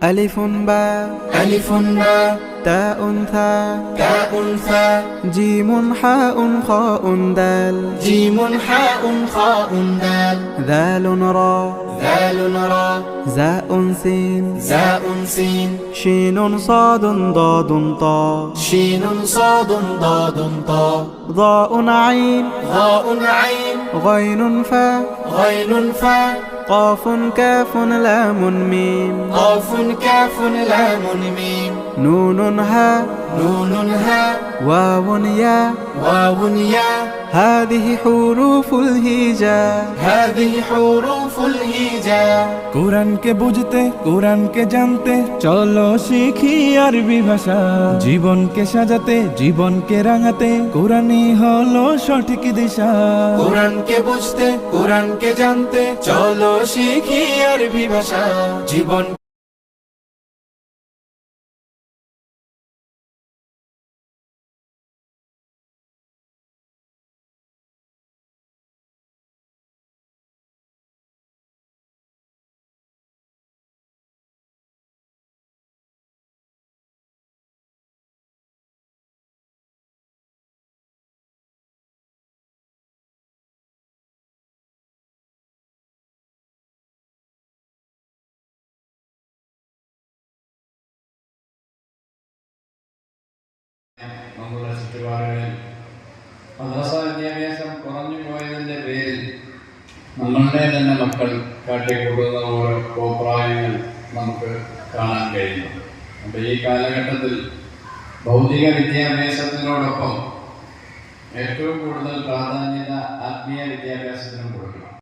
ألف باء ألف باء تاء ثاء تاء ثاء جيم حاء خاء دال جيم حاء خاء دال ذال راء ذال راء زاء سين زاء سين شين صاد ضاد طاء شين صاد ضاد طاء ضاء عين ضاء عين غين فاء غين فاء قاف كاف لام ميم قاف كاف لام ميم نون هاء نون هاء واو ياء واو ياء هذه حروف الهجاء هذه حروف الهجاء কোরআনকে বুঝতে কোরআনকে জানতে চলো শিখি আরবি ভাষা জীবনকে সাজাতে জীবনকে রাঙাতে কোরআনই হলো সঠিক দিশা কোরআনকে বুঝতে কোরআনকে জানতে চলো শিখি আরবি ভাষা জীবন നമ്മുടെ ചുറ്റുപാടുകളിൽ മദ്രസ വിദ്യാഭ്യാസം കുറഞ്ഞു പോയതിൻ്റെ പേരിൽ നമ്മളുടെ തന്നെ മക്കൾ കാട്ടിക്കൂട്ടുന്ന ഓരോ കോപ്രായങ്ങൾ നമുക്ക് കാണാൻ കഴിയും. അപ്പോൾ ഈ കാലഘട്ടത്തിൽ ഭൗതിക വിദ്യാഭ്യാസത്തിനോടൊപ്പം ഏറ്റവും കൂടുതൽ പ്രാധാന്യത ആത്മീയ വിദ്യാഭ്യാസത്തിനും കൊടുക്കണം.